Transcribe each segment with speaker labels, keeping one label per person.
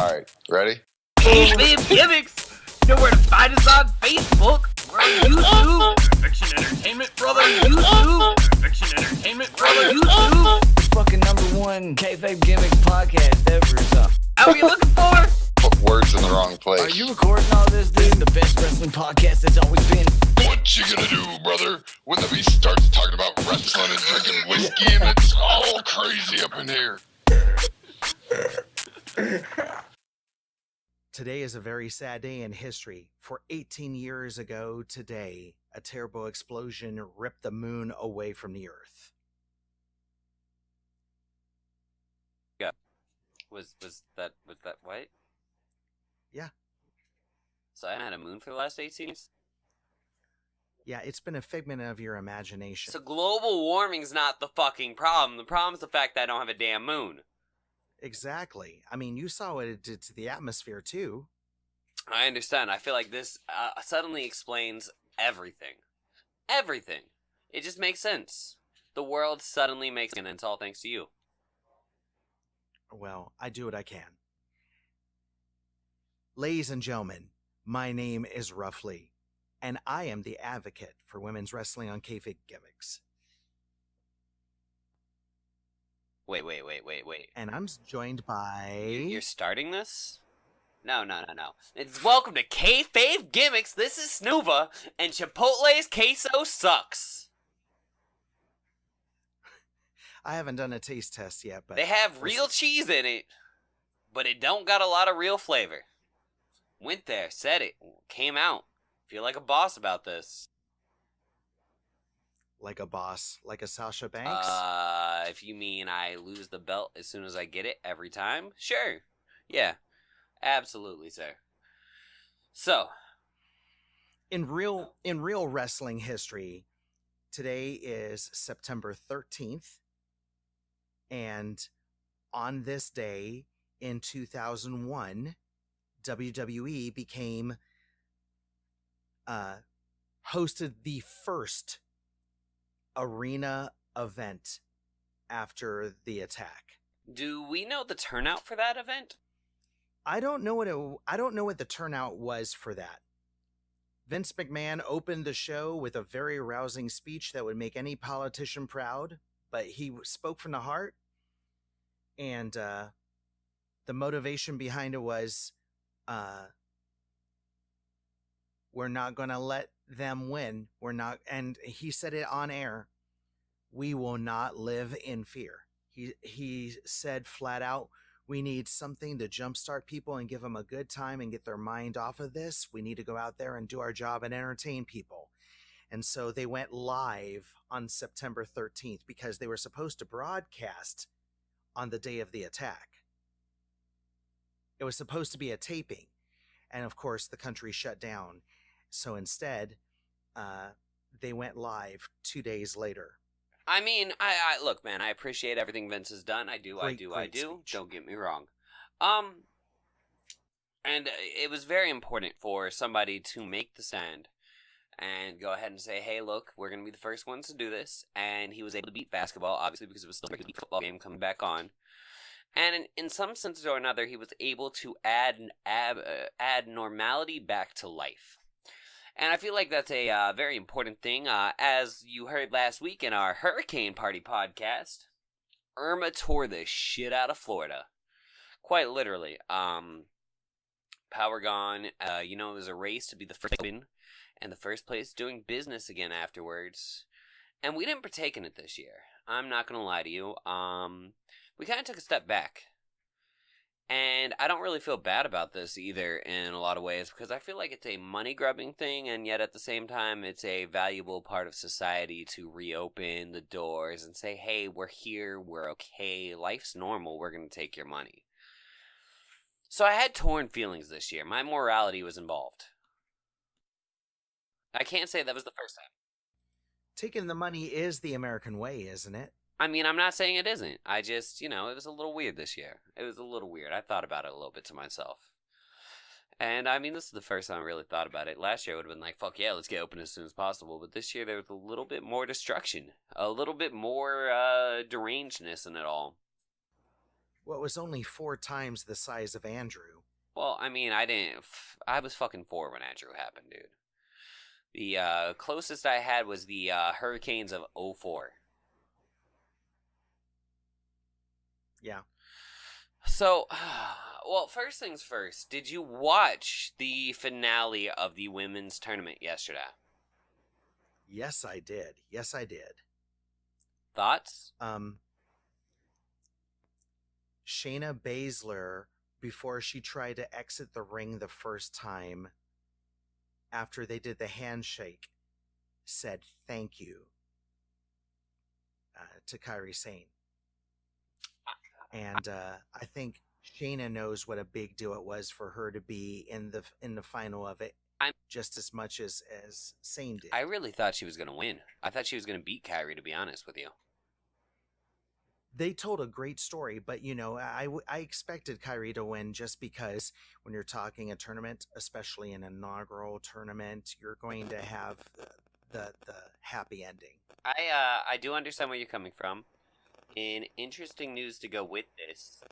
Speaker 1: Alright, ready?
Speaker 2: Kayfabe Gimmicks! You know where to find us on Facebook. We're on YouTube. Fiction Entertainment, brother. YouTube. Fiction Entertainment, brother. YouTube.
Speaker 3: Fucking #1 Kayfabe Gimmicks podcast ever. So.
Speaker 2: How are you looking for?
Speaker 1: Put words in the wrong place.
Speaker 3: Are you recording all this, dude? The best wrestling podcast that's always been.
Speaker 1: What you gonna do, brother, when the beast starts talking about wrestling and drinking whiskey and it's all crazy up in here?
Speaker 4: Today is a very sad day in history. For 18 years ago today, a terrible explosion ripped the moon away from the earth.
Speaker 5: Yeah. Was that what?
Speaker 4: Yeah.
Speaker 5: So I haven't had a moon for the last 18 years?
Speaker 4: Yeah, it's been a figment of your imagination.
Speaker 5: So global warming's not the fucking problem. The problem's the fact that I don't have a damn moon.
Speaker 4: Exactly. I mean, you saw what it did to the atmosphere, too.
Speaker 5: I understand. I feel like this suddenly explains everything. Everything. It just makes sense. The world suddenly makes sense, and it's all thanks to you.
Speaker 4: Well, I do what I can. Ladies and gentlemen, my name is Ruff, and I am the advocate for women's wrestling on Kayfabe Gimmicks.
Speaker 5: Wait.
Speaker 4: And I'm joined by...
Speaker 5: You're starting this? No. It's welcome to Kayfabe Gimmicks. This is sNooVa, and Chipotle's queso sucks.
Speaker 4: I haven't done a taste test yet, but...
Speaker 5: They have real cheese in it, but it don't got a lot of real flavor. Went there, said it, came out. Feel like a boss about this.
Speaker 4: Like a boss? Like a Sasha Banks?
Speaker 5: If you mean I lose the belt as soon as I get it every time? Sure. Yeah. Absolutely, sir. So.
Speaker 4: In real wrestling history, today is September 13th. And on this day in 2001, WWE became hosted the first arena event after the attack.
Speaker 5: Do we know the turnout for that event?
Speaker 4: I don't know what the turnout was for that. Vince McMahon opened the show with a very rousing speech that would make any politician proud, but he spoke from the heart, and the motivation behind it was we're not going to let them win. We're not, and he said it on air, we will not live in fear. He said flat out, we need something to jumpstart people and give them a good time and get their mind off of this. We need to go out there and do our job and entertain people. And so they went live on September 13th because they were supposed to broadcast on the day of the attack. It was supposed to be a taping. And of course, the country shut down. So instead, they went live 2 days later.
Speaker 5: I mean, I look, man, I appreciate everything Vince has done. I do.
Speaker 4: Great speech.
Speaker 5: Don't get me wrong. And it was very important for somebody to make the stand and go ahead and say, hey, look, we're going to be the first ones to do this. And he was able to beat basketball, obviously, because it was still a good football game coming back on. And in some sense or another, he was able to add normality back to life. And I feel like that's a very important thing. As you heard last week in our Hurricane Party podcast, Irma tore the shit out of Florida. Quite literally. Power gone. It was a race to be the first win and the first place doing business again afterwards. And we didn't partake in it this year. I'm not going to lie to you. We kind of took a step back. And I don't really feel bad about this either in a lot of ways, because I feel like it's a money-grubbing thing, and yet at the same time, it's a valuable part of society to reopen the doors and say, hey, we're here, we're okay, life's normal, we're going to take your money. So I had torn feelings this year. My morality was involved. I can't say that was the first time.
Speaker 4: Taking the money is the American way, isn't it?
Speaker 5: I mean, I'm not saying it isn't. I just, it was a little weird this year. It was a little weird. I thought about it a little bit to myself. And, I mean, this is the first time I really thought about it. Last year, I would have been like, fuck yeah, let's get open as soon as possible. But this year, there was a little bit more destruction. A little bit more derangedness in it all.
Speaker 4: what was only 4 times the size of Andrew.
Speaker 5: Well, I mean, I was fucking 4 when Andrew happened, dude. The closest I had was the Hurricanes of 04.
Speaker 4: Yeah.
Speaker 5: So, well, first things first, did you watch the finale of the women's tournament yesterday?
Speaker 4: Yes, I did. Yes, I did.
Speaker 5: Thoughts?
Speaker 4: Shayna Baszler, before she tried to exit the ring the first time, after they did the handshake, said thank you to Kairi Sane. And I think Shayna knows what a big deal it was for her to be in the final of it, just as much as Sane did.
Speaker 5: I really thought she was going to win. I thought she was going to beat Kairi, to be honest with you.
Speaker 4: They told a great story, but I expected Kairi to win just because when you're talking a tournament, especially an inaugural tournament, you're going to have the happy ending.
Speaker 5: I do understand where you're coming from. In interesting news to go with this,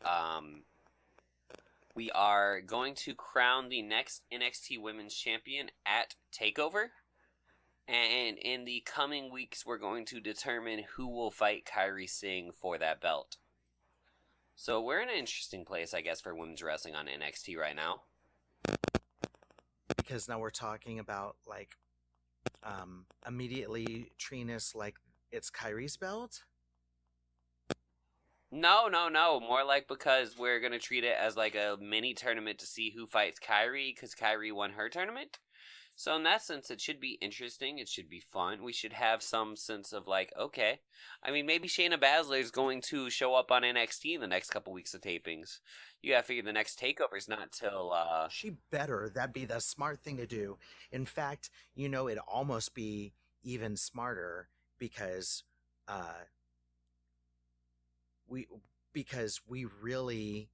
Speaker 5: we are going to crown the next NXT Women's Champion at TakeOver. And in the coming weeks, we're going to determine who will fight Kairi Singh for that belt. So we're in an interesting place, I guess, for women's wrestling on NXT right now.
Speaker 4: Because now we're talking about, immediately treating us like it's Kairi's belt?
Speaker 5: No. More like because we're going to treat it as like a mini tournament to see who fights Kairi, because Kairi won her tournament. So in that sense, it should be interesting. It should be fun. We should have some sense of okay. I mean, maybe Shayna Baszler is going to show up on NXT in the next couple weeks of tapings. You gotta figure the next takeover is not till...
Speaker 4: She better. That'd be the smart thing to do. In fact, it'd almost be even smarter because we really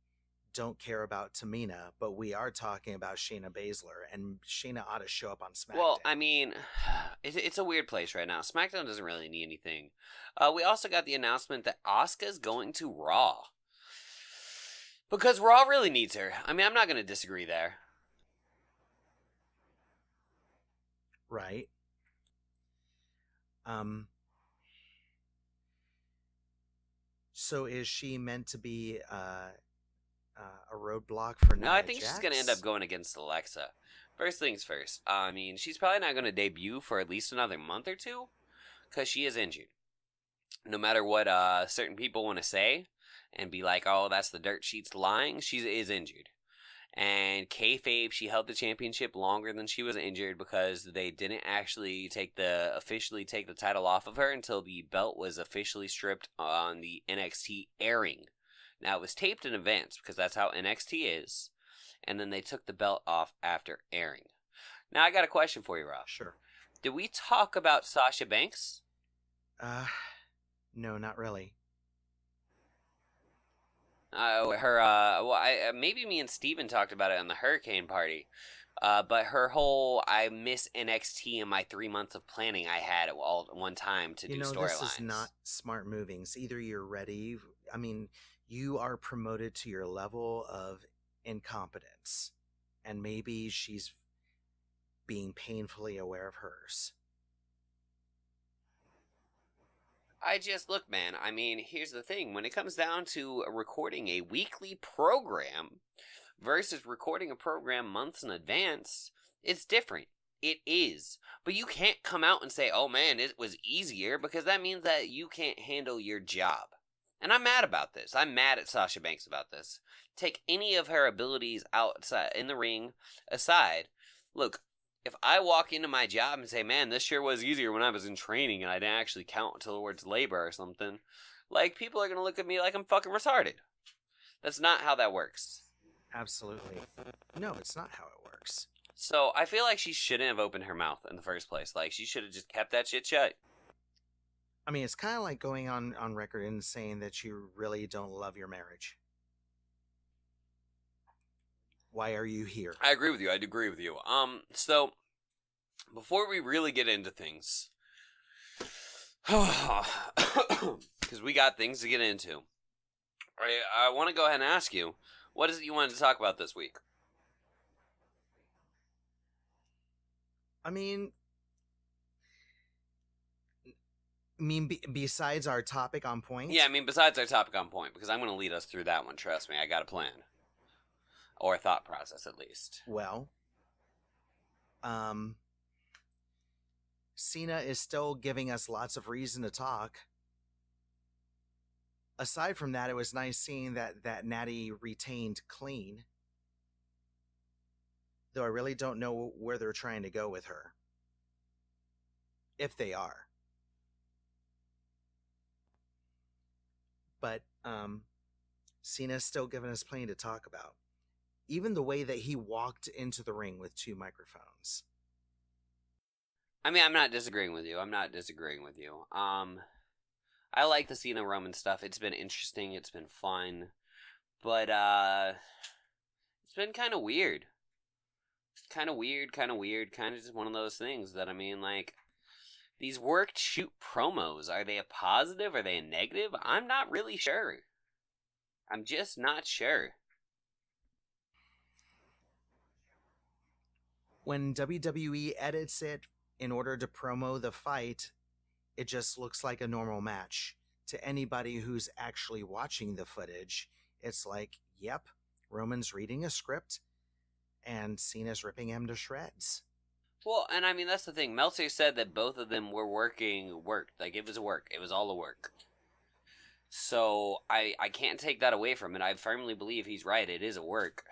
Speaker 4: don't care about Tamina, but we are talking about Shayna Baszler, and Shayna ought to show up on SmackDown.
Speaker 5: Well, I mean, it's a weird place right now. SmackDown doesn't really need anything. We also got the announcement that Asuka's going to Raw. Because Raw really needs her. I mean, I'm not going to disagree there.
Speaker 4: Right. So is she meant to be a roadblock for Nia
Speaker 5: No, I think
Speaker 4: Jax?
Speaker 5: she's going to end up going against Alexa. First things first. I mean, she's probably not going to debut for at least another month or two because she is injured. No matter what certain people want to say and be like, oh, that's the dirt sheets lying, she is injured. And Kayfabe, she held the championship longer than she was injured because they didn't actually officially take the title off of her until the belt was officially stripped on the NXT airing. Now, it was taped in advance because that's how NXT is. And then they took the belt off after airing. Now, I got a question for you, Ruff.
Speaker 4: Sure.
Speaker 5: Did we talk about Sasha Banks?
Speaker 4: No, not really.
Speaker 5: Maybe me and Steven talked about it on the Hurricane Party. But her whole, I miss NXT in my 3 months of planning I had all at one time to do storylines.
Speaker 4: This is not smart movings. Either you're ready. I mean, you are promoted to your level of incompetence, and maybe she's being painfully aware of hers.
Speaker 5: Look, man, I mean, here's the thing. When it comes down to recording a weekly program versus recording a program months in advance, it's different. It is. But you can't come out and say, oh man, it was easier, because that means that you can't handle your job. And I'm mad about this. I'm mad at Sasha Banks about this. Take any of her abilities outside in the ring aside. Look, if I walk into my job and say, man, this sure was easier when I was in training and I didn't actually count towards labor or something, people are going to look at me like I'm fucking retarded. That's not how that works.
Speaker 4: Absolutely. No, it's not how it works.
Speaker 5: So I feel like she shouldn't have opened her mouth in the first place. She should have just kept that shit shut.
Speaker 4: I mean, it's kind of like going on record and saying that you really don't love your marriage. Why are you here?
Speaker 5: I agree with you. So before we really get into things, because we got things to get into, I want to go ahead and ask you, what is it you wanted to talk about this week?
Speaker 4: I mean, besides our topic on point?
Speaker 5: Yeah, I mean, besides our topic on point, because I'm going to lead us through that one, trust me, I got a plan. Or a thought process, at least.
Speaker 4: Well, Cena is still giving us lots of reason to talk. Aside from that, it was nice seeing that Natty retained clean. Though I really don't know where they're trying to go with her. If they are. But Cena's still giving us plenty to talk about. Even the way that he walked into the ring with 2 microphones.
Speaker 5: I mean, I'm not disagreeing with you. I like the Cena Roman stuff. It's been interesting. It's been fun. But, it's been kind of weird. Kind of just one of those things that, I mean, like, these worked shoot promos, are they a positive? Are they a negative? I'm not really sure. I'm just not sure.
Speaker 4: When WWE edits it in order to promo the fight, it just looks like a normal match. To anybody who's actually watching the footage, it's like, yep, Roman's reading a script, and Cena's ripping him to shreds.
Speaker 5: Well, and I mean, that's the thing. Meltzer said that both of them were worked. Like, it was a work. It was all a work. So, I can't take that away from it. I firmly believe he's right. It is a work.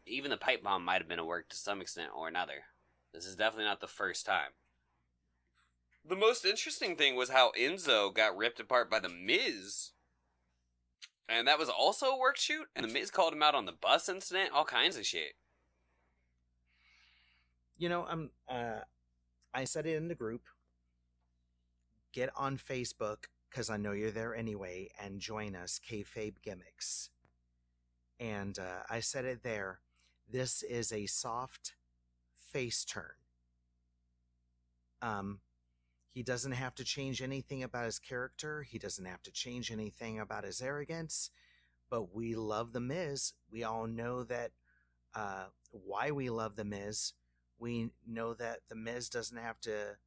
Speaker 5: Even the pipe bomb might have been a work to some extent or another. This is definitely not the first time. The most interesting thing was how Enzo got ripped apart by The Miz. And that was also a work shoot. And The Miz called him out on the bus incident. All kinds of shit.
Speaker 4: You know, I said it in the group. Get on Facebook, because I know you're there anyway, and join us, Kayfabe Gimmicks. And I said it there. This is a soft face turn. He doesn't have to change anything about his character. He doesn't have to change anything about his arrogance. But we love The Miz. We all know that why we love The Miz. We know that The Miz doesn't have to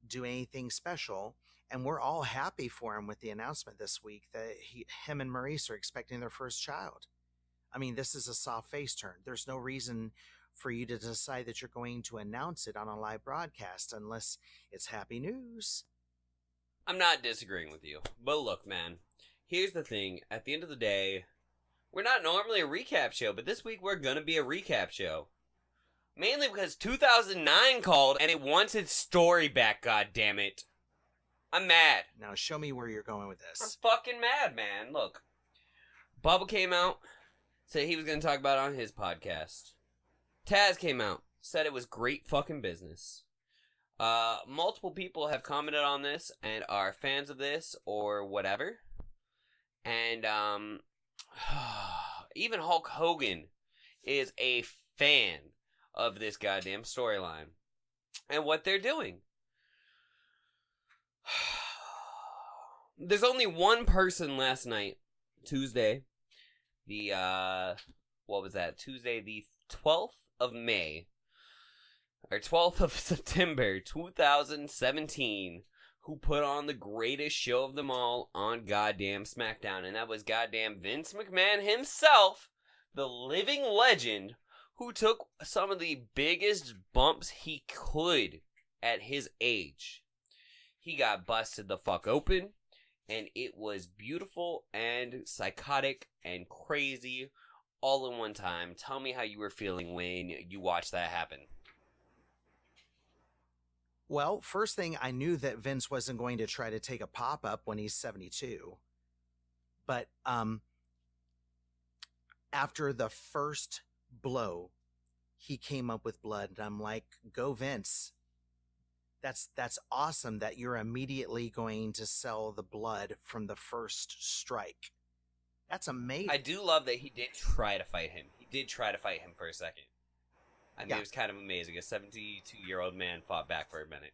Speaker 4: do anything special. And we're all happy for him with the announcement this week that him and Maurice are expecting their first child. I mean, this is a soft face turn. There's no reason for you to decide that you're going to announce it on a live broadcast unless it's happy news.
Speaker 5: I'm not disagreeing with you. But look, man, here's the thing. At the end of the day, we're not normally a recap show, but this week we're going to be a recap show. Mainly because 2009 called and it wants its story back, goddammit. I'm mad.
Speaker 4: Now show me where you're going with
Speaker 5: I'm
Speaker 4: this.
Speaker 5: fucking mad, man. Look. Bubba came out, said he was going to talk about it on his podcast. Taz came out, said it was great fucking business. Multiple people have commented on this and are fans of this or whatever. And, even Hulk Hogan is a fan of this goddamn storyline and what they're doing. There's only one person last night, Tuesday, Tuesday the 12th of May, or 12th of September 2017, who put on the greatest show of them all on goddamn Smackdown, and that was goddamn Vince McMahon himself, the living legend, who took some of the biggest bumps he could at his age. He got busted the fuck open, and it was beautiful and psychotic and crazy all in one time. Tell me how you were feeling when you watched that happen.
Speaker 4: Well, first thing, I knew that Vince wasn't going to try to take a pop-up when he's 72. But after the first blow, he came up with blood, and I'm like, go Vince. That's awesome that you're immediately going to sell the blood from the first strike. That's amazing.
Speaker 5: I do love that he did try to fight him. He did try to fight him for a second. I mean, It was kind of amazing. A 72-year-old man fought back for a minute.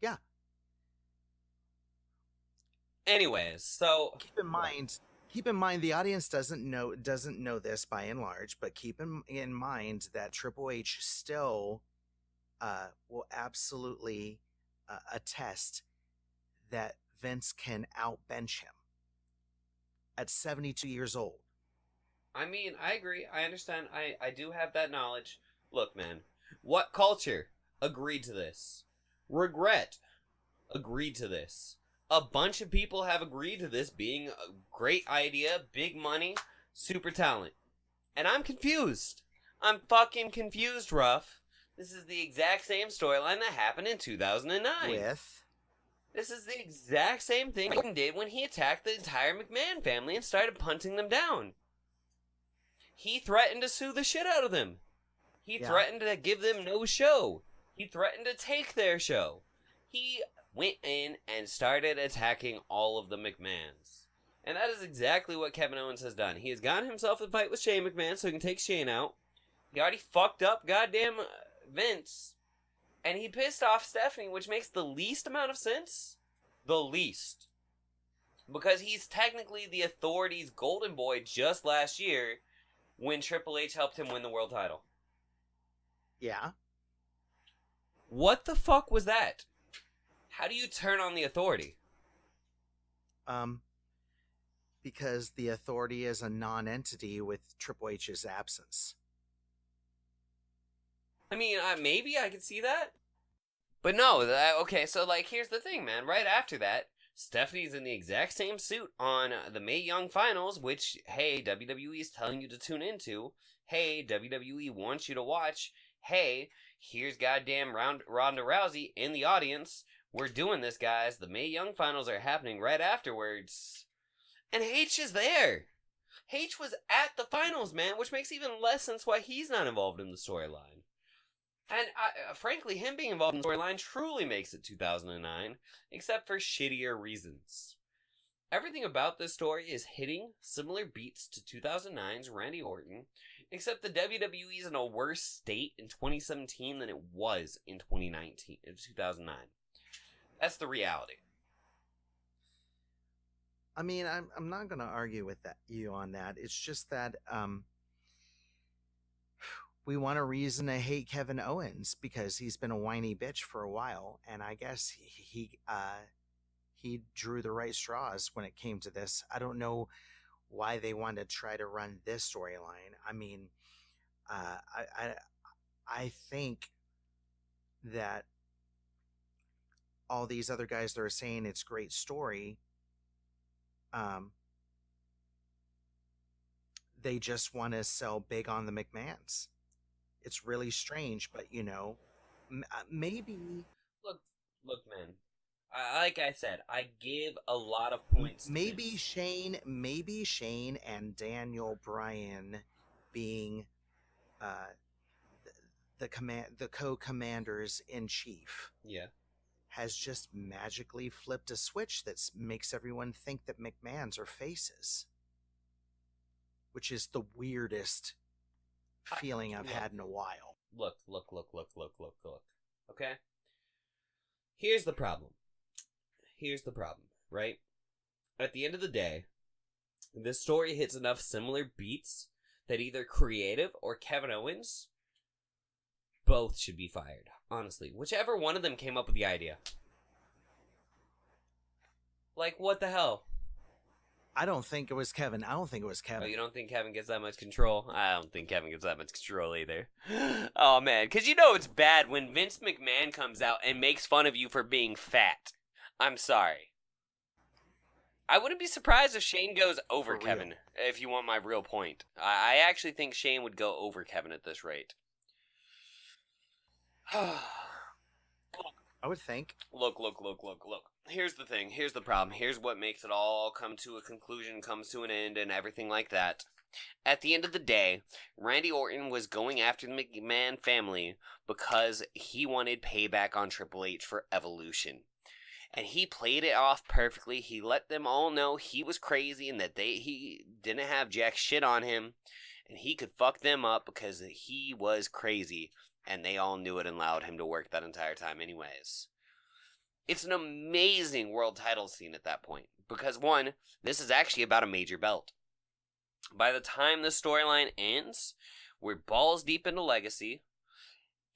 Speaker 4: Yeah.
Speaker 5: Anyways, so...
Speaker 4: Keep in mind, Keep in mind the audience doesn't know this by and large, but keep in mind that Triple H still will absolutely attest that Vince can outbench him at 72 years old.
Speaker 5: I mean, I agree. I understand. I do have that knowledge. Look, man. What culture agreed to this? Regret agreed to this. A bunch of people have agreed to this being a great idea, big money, super talent. And I'm confused. I'm fucking confused, Ruff. This is the exact same storyline that happened in 2009. This is the exact same thing he did when he attacked the entire McMahon family and started punting them down. He threatened to sue the shit out of them. He threatened to give them no show. He threatened to take their show. He went in and started attacking all of the McMahons. And that is exactly what Kevin Owens has done. He has gotten himself a fight with Shane McMahon so he can take Shane out. He already fucked up goddamn Vince. And he pissed off Stephanie, which makes the least amount of sense. The least. Because he's technically the Authority's golden boy just last year when Triple H helped him win the world title.
Speaker 4: Yeah.
Speaker 5: What the fuck was that? How do you turn on the Authority?
Speaker 4: Because the Authority is a non-entity with Triple H's absence.
Speaker 5: I mean, maybe I could see that. But no, okay, so, like, here's the thing, man. Right after that, Stephanie's in the exact same suit on the Mae Young Finals, which, hey, WWE is telling you to tune into. Hey, WWE wants you to watch. Hey, here's goddamn Ronda Rousey in the audience. We're doing this, guys. The Mae Young Finals are happening right afterwards. And H is there. H was at the finals, man, which makes even less sense why he's not involved in the storyline. And frankly, him being involved in the storyline truly makes it 2009, except for shittier reasons. Everything about this story is hitting similar beats to 2009's Randy Orton, except the WWE is in a worse state in 2017 than it was in 2009. That's the reality.
Speaker 4: I mean, I'm not going to argue with you on that. It's just that we want a reason to hate Kevin Owens because he's been a whiny bitch for a while, and I guess he drew the right straws when it came to this. I don't know why they want to try to run this storyline. I mean, I think that all these other guys that are saying it's a great story, they just want to sell big on the McMahons. It's really strange, but you know, maybe.
Speaker 5: Look, man. Like I said, I give a lot of points.
Speaker 4: Maybe Shane and Daniel Bryan being the co-commanders in chief.
Speaker 5: Yeah.
Speaker 4: Has just magically flipped a switch that makes everyone think that McMahons are faces, which is the weirdest feeling I've had in a while.
Speaker 5: Look. Okay? Here's the problem, right? At the end of the day, this story hits enough similar beats that either creative or Kevin Owens both should be fired. Honestly, whichever one of them came up with the idea. Like, what the hell?
Speaker 4: I don't think it was Kevin. Oh,
Speaker 5: you don't think Kevin gets that much control? I don't think Kevin gets that much control either. Oh, man. Because you know it's bad when Vince McMahon comes out and makes fun of you for being fat. I'm sorry. I wouldn't be surprised if Shane goes over Kevin, if you want my real point. I actually think Shane would go over Kevin at this rate.
Speaker 4: I would think.
Speaker 5: Look. Here's the thing. Here's the problem. Here's what makes it all come to a conclusion, comes to an end, and everything like that. At the end of the day, Randy Orton was going after the McMahon family because he wanted payback on Triple H for Evolution. And he played it off perfectly. He let them all know he was crazy and that he didn't have jack shit on him. And he could fuck them up because he was crazy. And they all knew it and allowed him to work that entire time anyways. It's an amazing world title scene at that point. Because, one, this is actually about a major belt. By the time the storyline ends, we're balls deep into Legacy.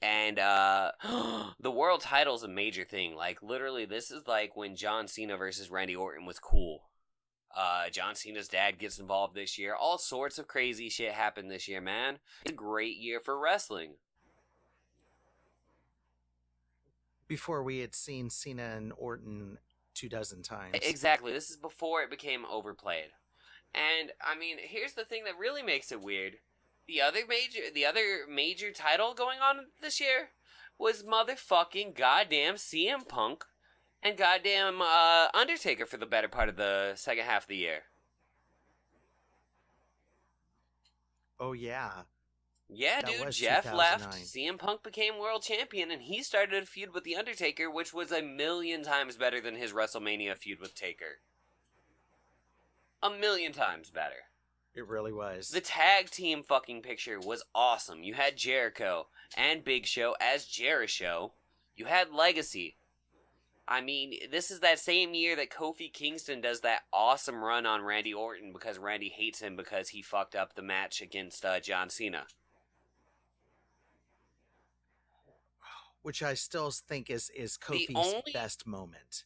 Speaker 5: And, the world title's a major thing. Like, literally, this is like when John Cena versus Randy Orton was cool. John Cena's dad gets involved this year. All sorts of crazy shit happened this year, man. It's a great year for wrestling.
Speaker 4: Before we had seen Cena and Orton 24 times.
Speaker 5: Exactly. This is before it became overplayed. And, I mean, here's the thing that really makes it weird. The other major title going on this year was motherfucking goddamn CM Punk and goddamn Undertaker for the better part of the second half of the year.
Speaker 4: Oh, yeah.
Speaker 5: Yeah,
Speaker 4: That
Speaker 5: dude,
Speaker 4: was
Speaker 5: Jeff
Speaker 4: 2009.
Speaker 5: left, CM Punk became world champion, and he started a feud with The Undertaker, which was 1,000,000 times better than his WrestleMania feud with Taker. 1,000,000 times better.
Speaker 4: It really was.
Speaker 5: The tag team fucking picture was awesome. You had Jericho and Big Show as Jericho. You had Legacy. I mean, this is that same year that Kofi Kingston does that awesome run on Randy Orton because Randy hates him because he fucked up the match against John Cena.
Speaker 4: Which I still think is Kofi's best moment.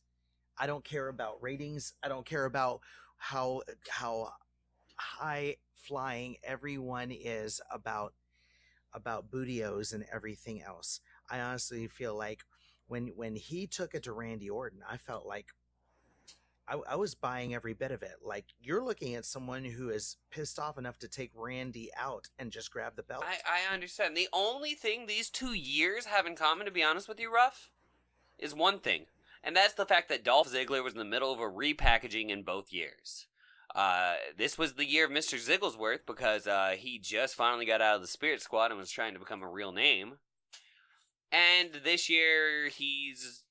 Speaker 4: I don't care about ratings. I don't care about how high flying everyone is about Bootios and everything else. I honestly feel like when he took it to Randy Orton, I felt like I was buying every bit of it. Like, you're looking at someone who is pissed off enough to take Randy out and just grab the belt.
Speaker 5: I understand. The only thing these 2 years have in common, to be honest with you, Ruff, is one thing. And that's the fact that Dolph Ziggler was in the middle of a repackaging in both years. This was the year of Mr. Zigglesworth because he just finally got out of the Spirit Squad and was trying to become a real name. And this year, he's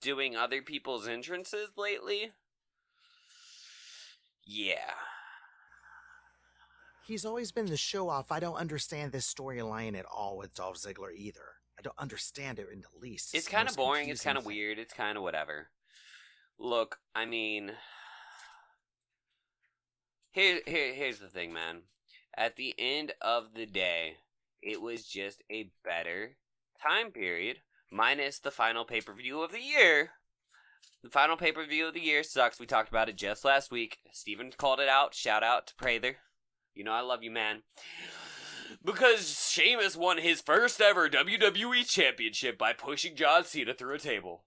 Speaker 5: doing other people's entrances lately. Yeah.
Speaker 4: He's always been the show off. I don't understand this storyline at all with Dolph Ziggler either. I don't understand it in the least.
Speaker 5: It's
Speaker 4: the
Speaker 5: kind of
Speaker 4: most
Speaker 5: boring. It's
Speaker 4: confusing
Speaker 5: kind of
Speaker 4: thing.
Speaker 5: weird. It's kind of whatever. Look, I mean, here's the thing, man. At the end of the day, it was just a better time period, minus the final pay-per-view of the year. The final pay-per-view of the year sucks. We talked about it just last week. Steven called it out. Shout out to Prather. You know I love you, man. Because Sheamus won his first ever WWE Championship by pushing John Cena through a table.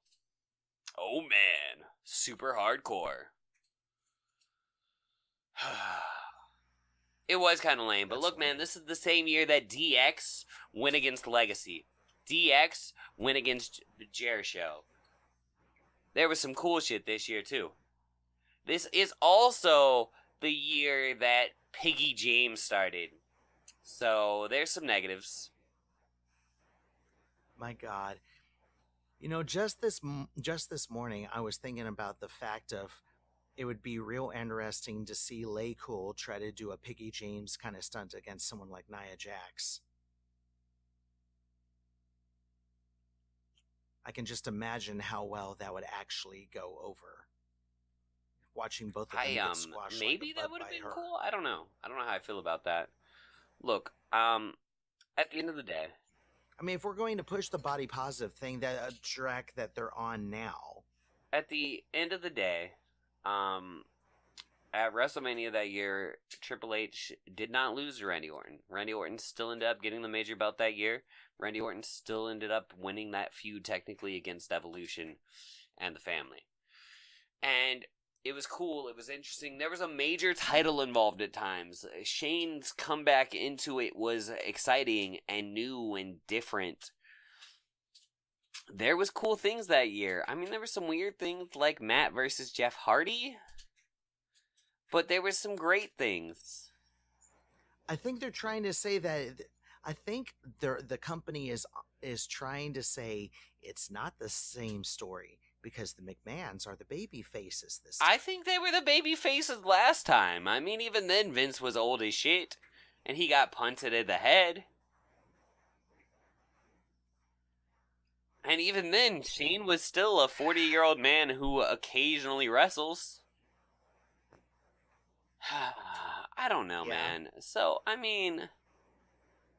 Speaker 5: Oh man, super hardcore. It was kind of lame, but look, man, this is the same year that DX went against Legacy. DX went against Jericho. There was some cool shit this year, too. This is also the year that Piggy James started. So, there's some negatives.
Speaker 4: My God. You know, just this morning, I was thinking about the fact of it would be real interesting to see Lay Cool try to do a Piggy James kind of stunt against someone like Nia Jax. I can just imagine how well that would actually go over. Watching both of them get squashed.
Speaker 5: Maybe
Speaker 4: like a
Speaker 5: that
Speaker 4: bug
Speaker 5: would have
Speaker 4: by
Speaker 5: been
Speaker 4: her.
Speaker 5: cool. I don't know. I don't know how I feel about that. Look, at the end of the day,
Speaker 4: I mean, if we're going to push the body positive thing, that track that they're on now.
Speaker 5: at the end of the day, at WrestleMania that year, Triple H did not lose to Randy Orton. Randy Orton still ended up getting the major belt that year. Randy Orton still ended up winning that feud technically against Evolution and the family. And it was cool. It was interesting. There was a major title involved at times. Shane's comeback into it was exciting and new and different. There was cool things that year. I mean, there were some weird things like Matt versus Jeff Hardy. But there were some great things.
Speaker 4: I think they're trying to say that. I think the company is trying to say it's not the same story because the McMahons are the baby faces this time.
Speaker 5: I think they were the baby faces last time. I mean, even then Vince was old as shit. And he got punted in the head. And even then, Shane was still a 40-year-old man who occasionally wrestles. I don't know,
Speaker 4: Yeah.
Speaker 5: man. So, I mean...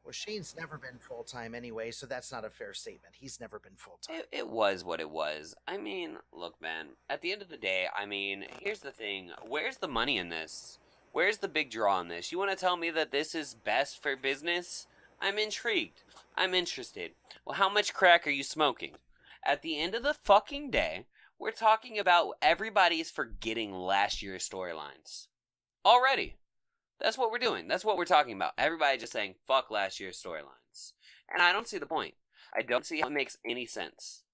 Speaker 4: Well, Shane's never been full-time anyway, so that's not a fair statement. He's never been full-time.
Speaker 5: It was what it was. I mean, look, man. At the end of the day, I mean, here's the thing. Where's the money in this? Where's the big draw in this? You want to tell me that this is best for business? I'm intrigued. I'm interested. Well, how much crack are you smoking? At the end of the fucking day, we're talking about everybody's forgetting last year's storylines. Already. That's what we're doing. That's what we're talking about. Everybody just saying, fuck last year's storylines. And I don't see the point. I don't see how it makes any sense.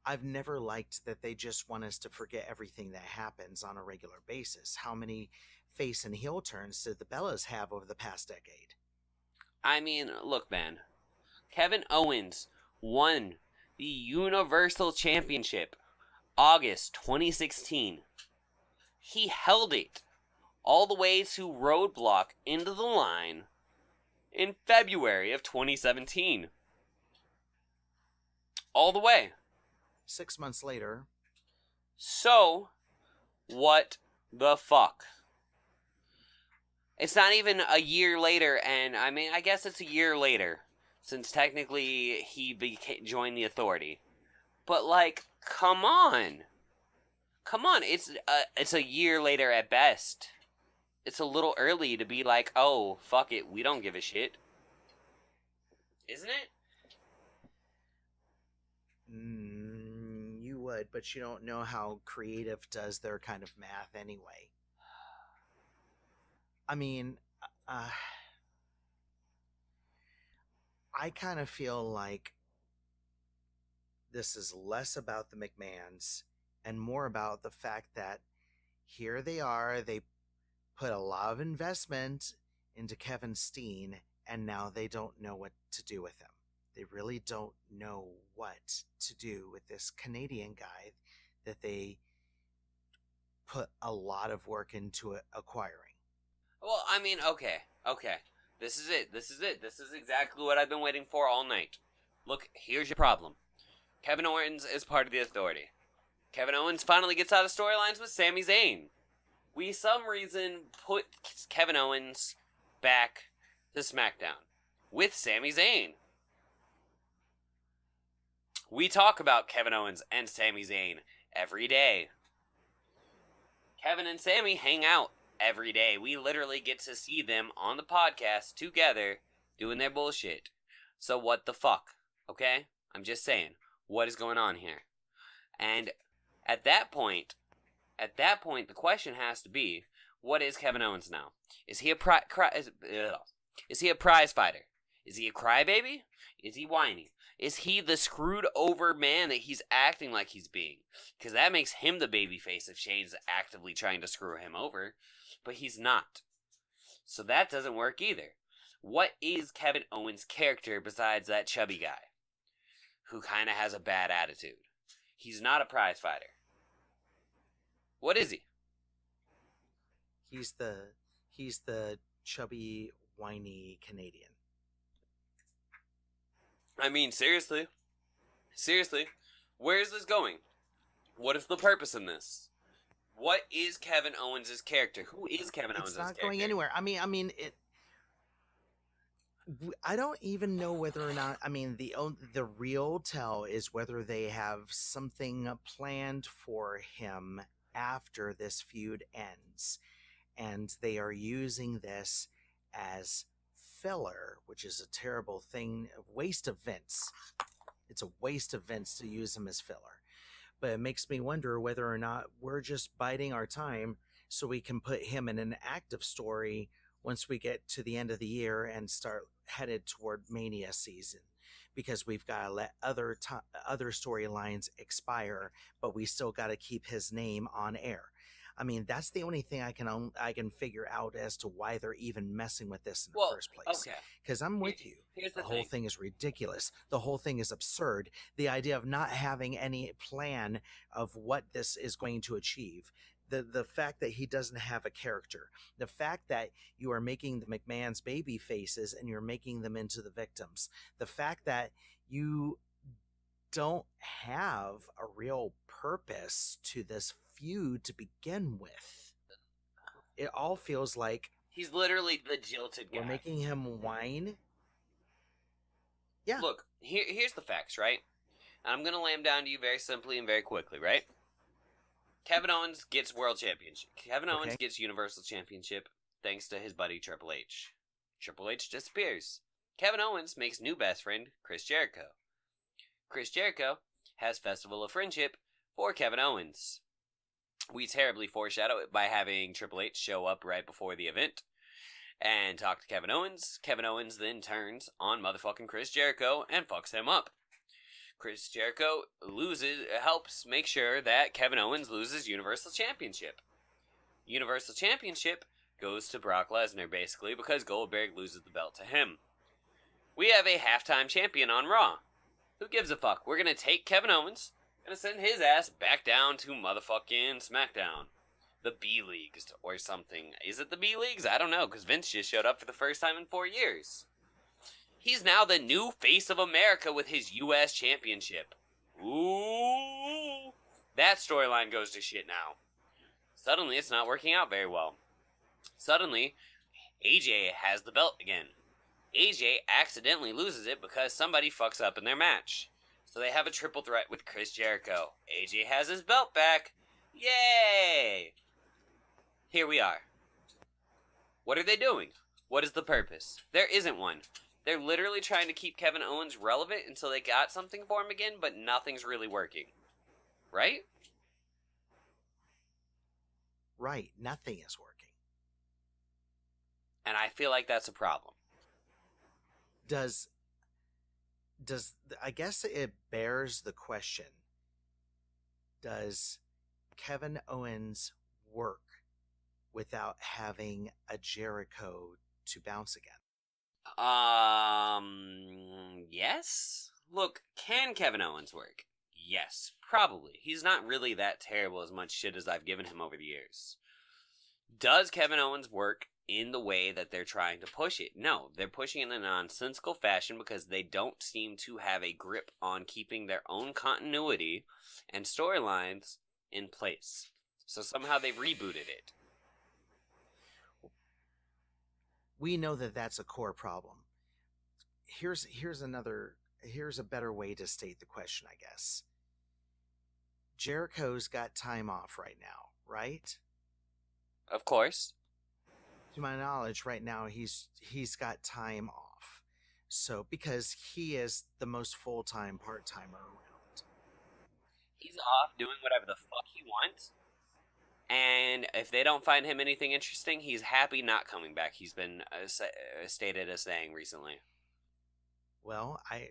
Speaker 4: I've never liked that they just want us to forget everything that happens on a regular basis. How many face and heel turns did the Bellas have over the past decade?
Speaker 5: I mean, look, man. Kevin Owens won the Universal Championship August 2016. He held it all the way to Roadblock into the line in February of 2017. All the way.
Speaker 4: 6 months later.
Speaker 5: So, what the fuck? It's not even a year later, and I mean, I guess it's a year later, since technically he joined the Authority. But, like, come on. Come on, it's a year later at best. It's a little early to be like, oh, fuck it, we don't give a shit. Isn't it?
Speaker 4: You would, but you don't know how creative does their kind of math anyway. I mean, I kind of feel like this is less about the McMahons and more about the fact that here they are, they put a lot of investment into Kevin Steen, and now they don't know what to do with him. They really don't know what to do with this Canadian guy that they put a lot of work into acquiring.
Speaker 5: Well, I mean, okay. This is it. This is exactly what I've been waiting for all night. Look, here's your problem. Kevin Owens is part of the Authority. Kevin Owens finally gets out of storylines with Sami Zayn. We, some reason, put Kevin Owens back to SmackDown with Sami Zayn. We talk about Kevin Owens and Sami Zayn every day. Kevin and Sami hang out every day. We literally get to see them on the podcast together doing their bullshit. So what the fuck? Okay? I'm just saying. What is going on here? And at that point, the question has to be, what is Kevin Owens now? Is he a prize fighter? Is he a crybaby? Is he whiny? Is he the screwed over man that he's acting like he's being? Because that makes him the babyface if Shane's actively trying to screw him over. But he's not. So that doesn't work either. What is Kevin Owens' character besides that chubby guy who kind of has a bad attitude? He's not a prize fighter. What is he?
Speaker 4: He's the chubby, whiny Canadian.
Speaker 5: I mean, seriously, where is this going? What is the purpose in this? What is Kevin Owens' character? Who is Kevin Owens' character?
Speaker 4: It's not going anywhere. I mean, I don't even know whether or not. I mean, the real tell is whether they have something planned for him after this feud ends, and they are using this as filler, which is a terrible thing. Waste of Vince. It's a waste of Vince to use him as filler. But it makes me wonder whether or not we're just biding our time so we can put him in an active story once we get to the end of the year and start headed toward Mania season, because we've got to let other storylines expire, but we still got to keep his name on air. I mean, that's the only thing I can figure out as to why they're even messing with this in the first place.
Speaker 5: Okay.
Speaker 4: Because I'm with you.
Speaker 5: Here's
Speaker 4: the whole thing is ridiculous. The whole thing is absurd. The idea of not having any plan of what this is going to achieve. The fact that he doesn't have a character. The fact that you are making the McMahons baby faces and you're making them into the victims. The fact that you don't have a real purpose to this feud to begin with. It all feels like
Speaker 5: He's literally the jilted guy.
Speaker 4: we're making him whine. Yeah.
Speaker 5: Look, here's the facts, right? And I'm going to lay them down to you very simply and very quickly, right? Kevin Owens gets World Championship. Kevin Owens gets Universal Championship thanks to his buddy Triple H. Triple H disappears. Kevin Owens makes new best friend, Chris Jericho. Chris Jericho has Festival of Friendship for Kevin Owens. We terribly foreshadow it by having Triple H show up right before the event and talk to Kevin Owens. Kevin Owens then turns on motherfucking Chris Jericho and fucks him up. Chris Jericho helps make sure that Kevin Owens loses Universal Championship. Universal Championship goes to Brock Lesnar, basically, because Goldberg loses the belt to him. We have a halftime champion on Raw. Who gives a fuck? We're gonna take Kevin Owens, gonna send his ass back down to motherfucking SmackDown. The B-Leagues, or something. Is it the B-Leagues? I don't know, because Vince just showed up for the first time in 4 years. He's now the new face of America with his U.S. Championship. Ooh! That storyline goes to shit now. Suddenly, it's not working out very well. Suddenly, AJ has the belt again. AJ accidentally loses it because somebody fucks up in their match. So they have a triple threat with Chris Jericho. AJ has his belt back. Yay! Here we are. What are they doing? What is the purpose? There isn't one. They're literally trying to keep Kevin Owens relevant until they got something for him again, but nothing's really working. Right?
Speaker 4: Right. Nothing is working.
Speaker 5: And I feel like that's a problem.
Speaker 4: Does I guess it bears the question, does Kevin Owens work without having a Jericho to bounce again?
Speaker 5: Yes? Look, can Kevin Owens work? Yes, probably. He's not really that terrible as much shit as I've given him over the years. Does Kevin Owens work in the way that they're trying to push it? No, they're pushing it in a nonsensical fashion because they don't seem to have a grip on keeping their own continuity and storylines in place. So somehow they've rebooted it.
Speaker 4: We know that that's a core problem. Here's a better way to state the question, I guess. Jericho's got time off right now, right?
Speaker 5: Of course.
Speaker 4: To my knowledge, right now he's got time off. So because he is the most full-time part-timer around.
Speaker 5: He's off doing whatever the fuck he wants. And if they don't find him anything interesting, he's happy not coming back. He's been stated as saying recently.
Speaker 4: Well, I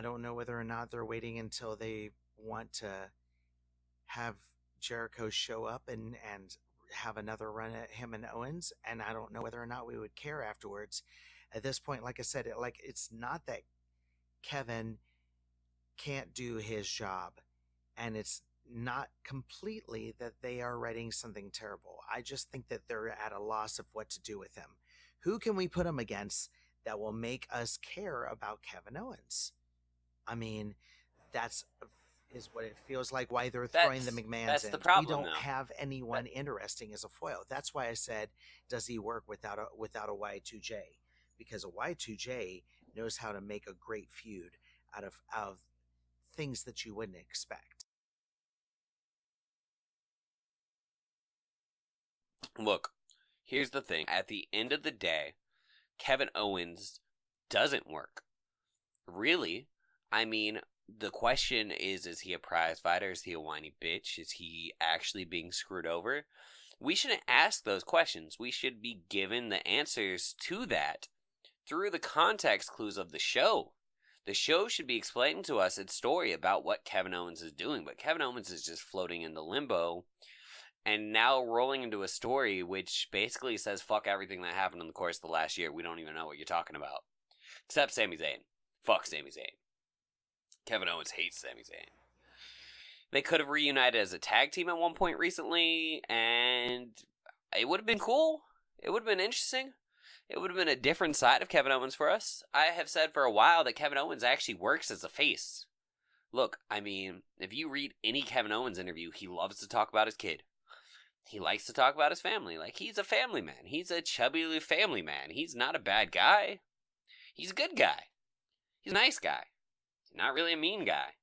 Speaker 4: don't know whether or not they're waiting until they want to have Jericho show up and have another run at him and Owens, and I don't know whether or not we would care afterwards. At this point, like I said, it's not that Kevin can't do his job, and it's not completely that they are writing something terrible. I just think that they're at a loss of what to do with him. Who can we put him against that will make us care about Kevin Owens? I mean, that's is what it feels like why they're throwing the McMahons
Speaker 5: that's
Speaker 4: in.
Speaker 5: The problem,
Speaker 4: we don't
Speaker 5: though.
Speaker 4: have anyone interesting as a foil. That's why I said, does he work without a Y2J? Because a Y2J knows how to make a great feud out of things that you wouldn't expect.
Speaker 5: Look, here's the thing. At the end of the day, Kevin Owens doesn't work. Really? I mean, the question is he a prize fighter? Is he a whiny bitch? Is he actually being screwed over? We shouldn't ask those questions. We should be given the answers to that through the context clues of the show. The show should be explaining to us its story about what Kevin Owens is doing, but Kevin Owens is just floating into limbo and now rolling into a story which basically says fuck everything that happened in the course of the last year. We don't even know what you're talking about. Except Sami Zayn. Fuck Sami Zayn. Kevin Owens hates Sami Zayn. They could have reunited as a tag team at one point recently, and it would have been cool. It would have been interesting. It would have been a different side of Kevin Owens for us. I have said for a while that Kevin Owens actually works as a face. Look, I mean, if you read any Kevin Owens interview, he loves to talk about his kid. He likes to talk about his family. Like, he's a family man. He's a chubby family man. He's not a bad guy. He's a good guy. He's a nice guy. He's not really a mean guy.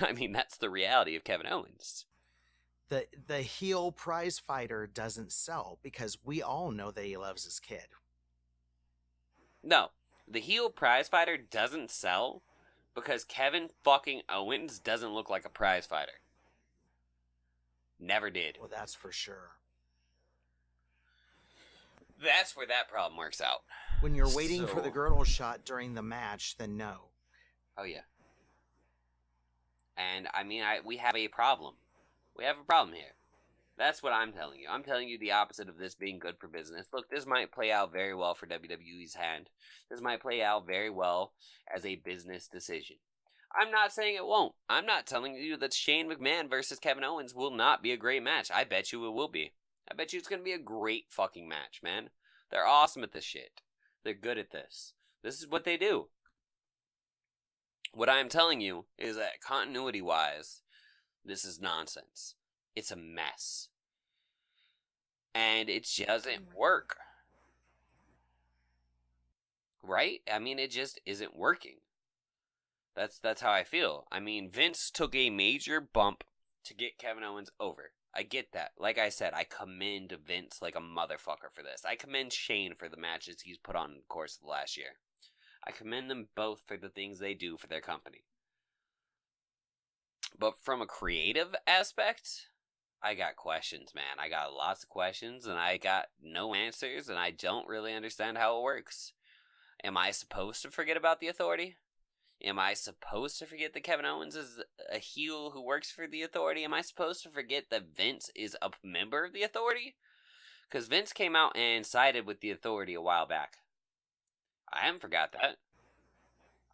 Speaker 5: I mean, that's the reality of Kevin Owens.
Speaker 4: The heel prize fighter doesn't sell because we all know that he loves his kid.
Speaker 5: No, the heel prize fighter doesn't sell because Kevin fucking Owens doesn't look like a prize fighter. Never did.
Speaker 4: Well, that's for sure.
Speaker 5: That's where that problem works out.
Speaker 4: When you're waiting for the girdle shot during the match, then no.
Speaker 5: Oh, yeah. And, I mean, we have a problem. We have a problem here. That's what I'm telling you. I'm telling you the opposite of this being good for business. Look, this might play out very well for WWE's hand. This might play out very well as a business decision. I'm not saying it won't. I'm not telling you that Shane McMahon versus Kevin Owens will not be a great match. I bet you it will be. I bet you it's going to be a great fucking match, man. They're awesome at this shit. They're good at this. This is what they do. What I'm telling you is that continuity-wise, this is nonsense. It's a mess. And it doesn't work. Right? I mean, it just isn't working. That's how I feel. I mean, Vince took a major bump to get Kevin Owens over. I get that. Like I said, I commend Vince like a motherfucker for this. I commend Shane for the matches he's put on in the course of the last year. I commend them both for the things they do for their company. But from a creative aspect, I got questions, man. I got lots of questions, and I got no answers, and I don't really understand how it works. Am I supposed to forget about the Authority? Am I supposed to forget that Kevin Owens is a heel who works for the Authority? Am I supposed to forget that Vince is a member of the Authority? Because Vince came out and sided with the Authority a while back. I haven't forgot that.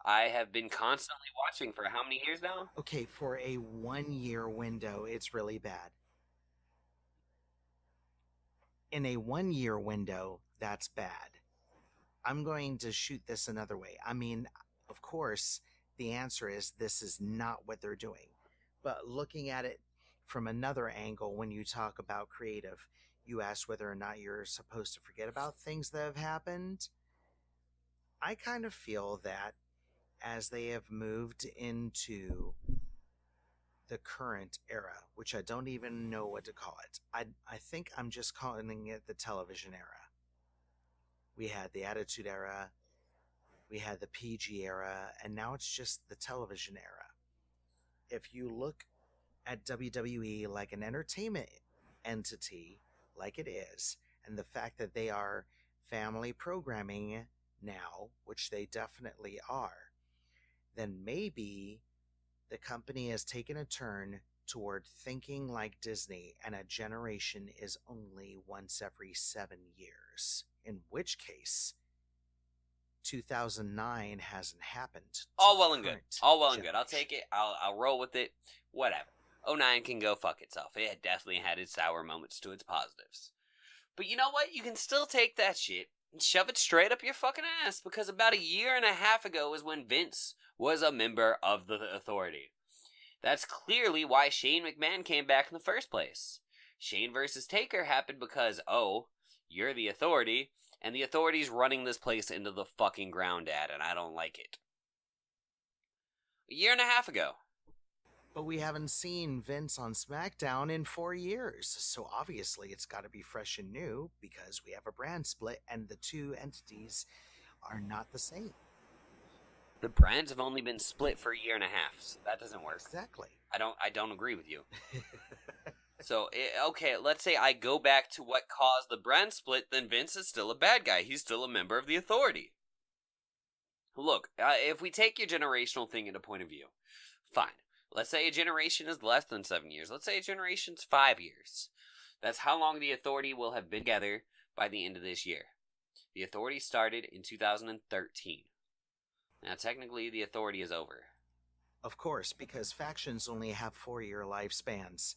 Speaker 5: I have been constantly watching for how many years now?
Speaker 4: Okay, for a 1-year window, it's really bad. In a 1-year window, that's bad. I'm going to shoot this another way. I mean, of course, the answer is this is not what they're doing. But looking at it from another angle, when you talk about creative, you ask whether or not you're supposed to forget about things that have happened. I kind of feel that as they have moved into the current era, which I don't even know what to call it. I think I'm just calling it the television era. We had the Attitude Era, we had the PG era, and now it's just the television era. If you look at WWE like an entertainment entity, like it is, and the fact that they are family programming now, which they definitely are, then maybe the company has taken a turn toward thinking like Disney, and a generation is only once every 7 years. In which case, 2009 hasn't happened.
Speaker 5: All well and good. All well and good. I'll take it. I'll roll with it. Whatever. 09 can go fuck itself. It had definitely had its sour moments to its positives. But you know what? You can still take that shit and shove it straight up your fucking ass, because about a year and a half ago is when Vince was a member of the Authority. That's clearly why Shane McMahon came back in the first place. Shane versus Taker happened because, oh, you're the Authority, and the Authority's running this place into the fucking ground, Dad, and I don't like it. A year and a half ago.
Speaker 4: But we haven't seen Vince on SmackDown in 4 years, so obviously it's got to be fresh and new, because we have a brand split and the two entities are not the same.
Speaker 5: The brands have only been split for a year and a half, so that doesn't work.
Speaker 4: Exactly.
Speaker 5: I don't agree with you. So, okay, let's say I go back to what caused the brand split, then Vince is still a bad guy. He's still a member of the Authority. Look, if we take your generational thing into point of view, fine. Let's say a generation is less than 7 years. Let's say a generation's 5 years. That's how long the Authority will have been together by the end of this year. The Authority started in 2013. Now, technically, the Authority is over.
Speaker 4: Of course, because factions only have 4-year lifespans.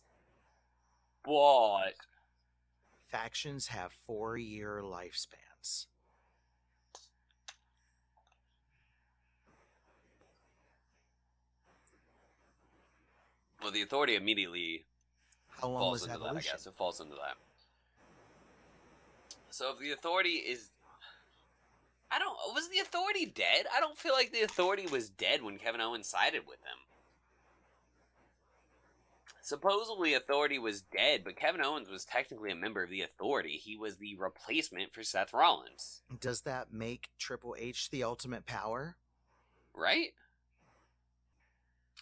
Speaker 5: What?
Speaker 4: Factions have 4-year lifespans.
Speaker 5: but the Authority immediately
Speaker 4: How long
Speaker 5: falls
Speaker 4: was
Speaker 5: into that, I
Speaker 4: Evolution?
Speaker 5: guess. It falls into that. So if the Authority is... Was the Authority dead? I don't feel like the Authority was dead when Kevin Owens sided with them. Supposedly Authority was dead, but Kevin Owens was technically a member of the Authority. He was the replacement for Seth Rollins.
Speaker 4: Does that make Triple H the ultimate power?
Speaker 5: Right?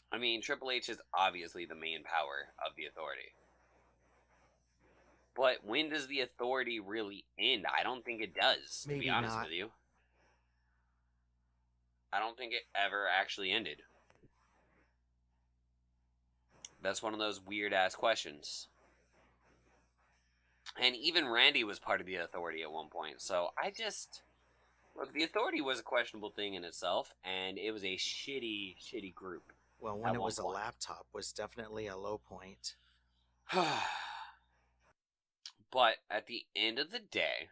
Speaker 5: I mean, Triple H is obviously the main power of the Authority. But when does the Authority really end? I don't think it does, to
Speaker 4: Maybe
Speaker 5: be honest
Speaker 4: not.
Speaker 5: with you. I don't think it ever actually ended. That's one of those weird-ass questions. And even Randy was part of the Authority at one point, so I just... Look, the Authority was a questionable thing in itself, and it was a shitty, shitty group.
Speaker 4: Well, when
Speaker 5: At
Speaker 4: it
Speaker 5: one
Speaker 4: was a
Speaker 5: point.
Speaker 4: laptop was definitely a low point.
Speaker 5: But at the end of the day,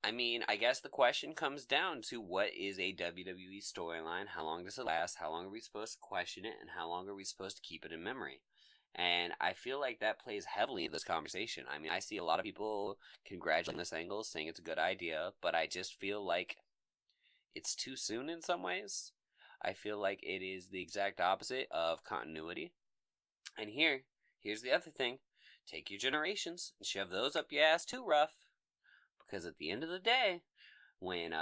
Speaker 5: I mean, I guess the question comes down to what is a WWE storyline? How long does it last? How long are we supposed to question it? And how long are we supposed to keep it in memory? And I feel like that plays heavily in this conversation. I mean, I see a lot of people congratulating this angle, saying it's a good idea, but I just feel like it's too soon in some ways. I feel like it is the exact opposite of continuity. And here's the other thing. Take your generations and shove those up your ass too, Ruff. Because at the end of the day, when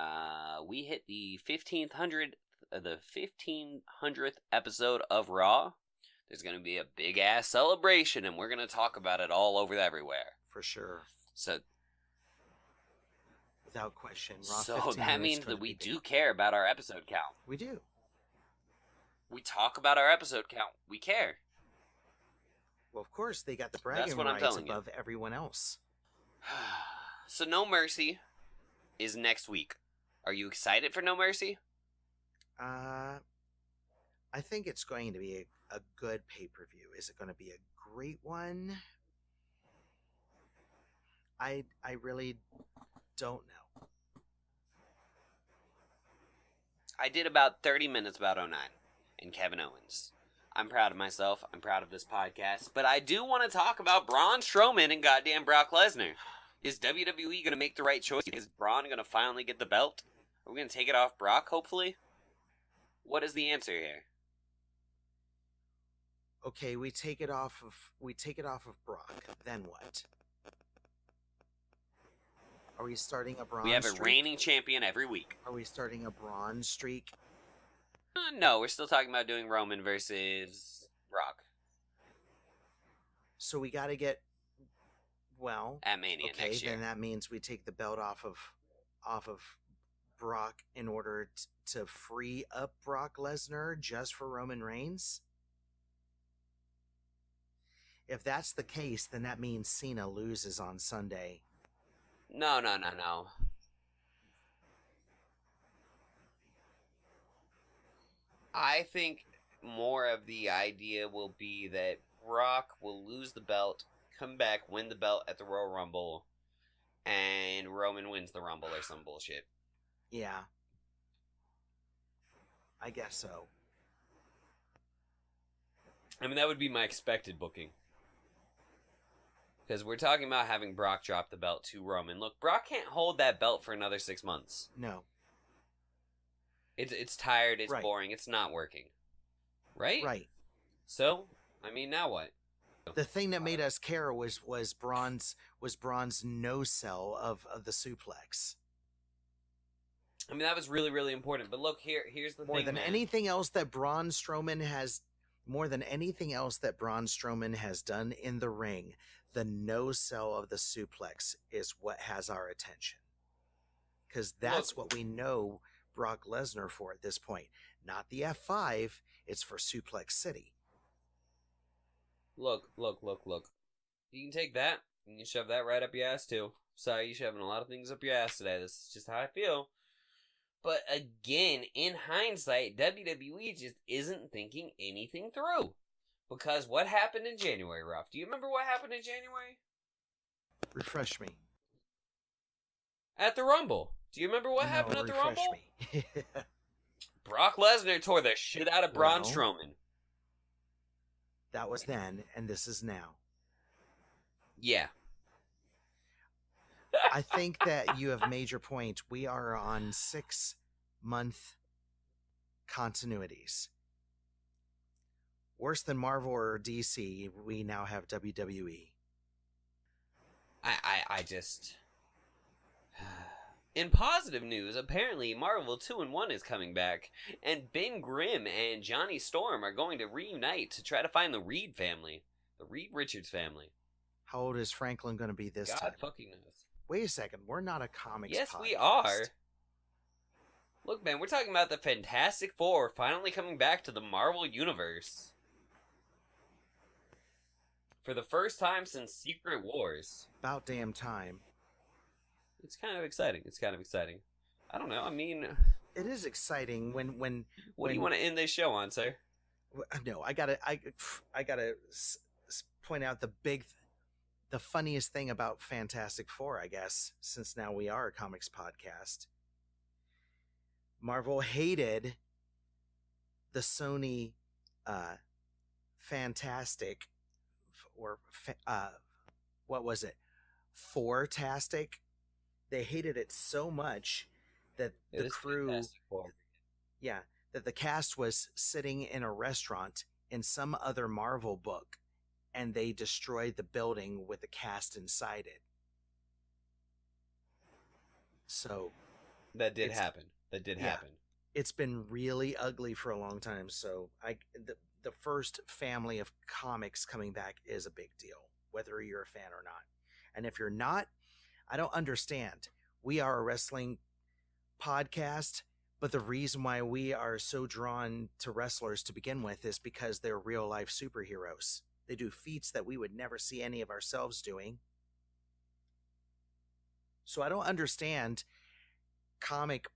Speaker 5: we hit the 1500th episode of Raw, there's going to be a big ass celebration, and we're going to talk about it all over everywhere.
Speaker 4: For sure.
Speaker 5: So
Speaker 4: Without question. Raw
Speaker 5: So
Speaker 4: 15
Speaker 5: that
Speaker 4: is
Speaker 5: means
Speaker 4: gonna
Speaker 5: that we
Speaker 4: be
Speaker 5: do
Speaker 4: big.
Speaker 5: care about our episode count.
Speaker 4: We do.
Speaker 5: We talk about our episode count. We care.
Speaker 4: Well, of course, they got the bragging
Speaker 5: what I'm
Speaker 4: rights
Speaker 5: telling you.
Speaker 4: above everyone else.
Speaker 5: So No Mercy is next week. Are you excited for No Mercy?
Speaker 4: I think it's going to be a good pay-per-view. Is it going to be a great one? I really don't know.
Speaker 5: I did about 30 minutes about 09 and Kevin Owens. I'm proud of myself. I'm proud of this podcast. But I do want to talk about Braun Strowman and goddamn Brock Lesnar. Is WWE going to make the right choice? Is Braun going to finally get the belt? Are we going to take it off Brock, hopefully? What is the answer here?
Speaker 4: Okay, we take it off of Brock. Then what? Are we starting a Braun
Speaker 5: We have a
Speaker 4: streak?
Speaker 5: reigning champion every week.
Speaker 4: Are we starting a Braun streak?
Speaker 5: No, we're still talking about doing Roman versus Brock
Speaker 4: So we got to get
Speaker 5: at Mania
Speaker 4: okay,
Speaker 5: next year.
Speaker 4: then that means we take the belt off of Brock in order to free up Brock Lesnar just for Roman Reigns. If that's the case, then that means Cena loses on Sunday.
Speaker 5: No. I think more of the idea will be that Brock will lose the belt, come back, win the belt at the Royal Rumble, and Roman wins the Rumble or some bullshit.
Speaker 4: Yeah. I guess so.
Speaker 5: I mean, that would be my expected booking. Because we're talking about having Brock drop the belt to Roman. Look, Brock can't hold that belt for another 6 months.
Speaker 4: No.
Speaker 5: It's tired, it's
Speaker 4: Right.
Speaker 5: boring, it's not working. Right?
Speaker 4: Right.
Speaker 5: So, I mean, now what?
Speaker 4: The thing that made us care was Braun's no sell of the suplex.
Speaker 5: I mean, that was really, really important. But look, here's the
Speaker 4: More
Speaker 5: thing,
Speaker 4: than
Speaker 5: man.
Speaker 4: anything else that Braun Strowman has done in the ring, the no sell of the suplex is what has our attention. Because that's what we know Brock Lesnar for at this point. Not the F5, it's for Suplex City.
Speaker 5: Look. You can take that, and you can shove that right up your ass, too. Sorry, you're shoving a lot of things up your ass today. This is just how I feel. But again, in hindsight, WWE just isn't thinking anything through. Because what happened in January, Ruff? Do you remember what happened in January?
Speaker 4: Refresh me.
Speaker 5: At the Rumble. Do you remember what happened at the
Speaker 4: refresh
Speaker 5: Rumble?
Speaker 4: me.
Speaker 5: Brock Lesnar tore the shit out of Braun
Speaker 4: Well.
Speaker 5: Strowman.
Speaker 4: That was then, and this is now.
Speaker 5: Yeah.
Speaker 4: I think that you have made your point. We are on 6-month continuities. Worse than Marvel or DC, we now have WWE.
Speaker 5: I just... In positive news, apparently Marvel 2-in-1 is coming back, and Ben Grimm and Johnny Storm are going to reunite to try to find the Reed family. The Reed Richards family.
Speaker 4: How old is Franklin going to be this time?
Speaker 5: God fucking knows.
Speaker 4: Wait a second, we're not a comics
Speaker 5: Yes,
Speaker 4: podcast.
Speaker 5: we are. Look, man, we're talking about the Fantastic Four finally coming back to the Marvel Universe. For the first time since Secret Wars.
Speaker 4: About damn time.
Speaker 5: It's kind of exciting. It's kind of exciting. I don't know. I mean,
Speaker 4: It is exciting when
Speaker 5: what do you want to end this show on, sir?
Speaker 4: no, I gotta point out the funniest thing about Fantastic Four, I guess, since now we are a comics podcast. Marvel hated the Sony Fantastic, or what was it? Four-tastic. They hated it so much that
Speaker 5: It
Speaker 4: the
Speaker 5: is
Speaker 4: crew,
Speaker 5: Fantastic Four.
Speaker 4: yeah, that the cast was sitting in a restaurant in some other Marvel book, and they destroyed the building with the cast inside it. So
Speaker 5: That did
Speaker 4: It's-
Speaker 5: happen. That did
Speaker 4: yeah.
Speaker 5: happen.
Speaker 4: it's been really ugly for a long time. So the first family of comics coming back is a big deal, whether you're a fan or not. And if you're not, I don't understand. We are a wrestling podcast, but the reason why we are so drawn to wrestlers to begin with is because they're real life superheroes. They do feats that we would never see any of ourselves doing. So I don't understand comic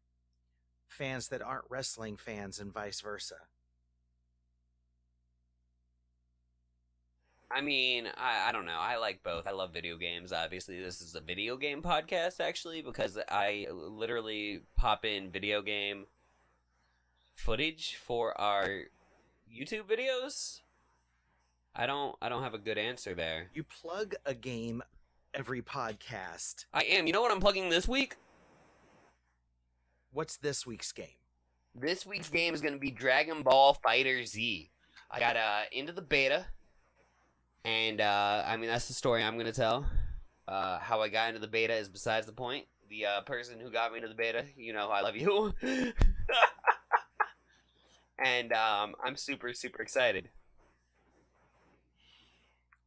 Speaker 4: fans that aren't wrestling fans and vice versa.
Speaker 5: I mean, I don't know. I like both. I love video games. Obviously, this is a video game podcast, actually, because I literally pop in video game footage for our YouTube videos. I don't have a good answer there.
Speaker 4: You plug a game every podcast.
Speaker 5: I am. You know what I'm plugging this week?
Speaker 4: What's this week's game?
Speaker 5: This week's game is going to be Dragonball Fighter Z. I got into the beta, and I mean, that's the story I'm going to tell. How I got into the beta is besides the point. The person who got me into the beta, you know, I love you. And I'm super, super excited.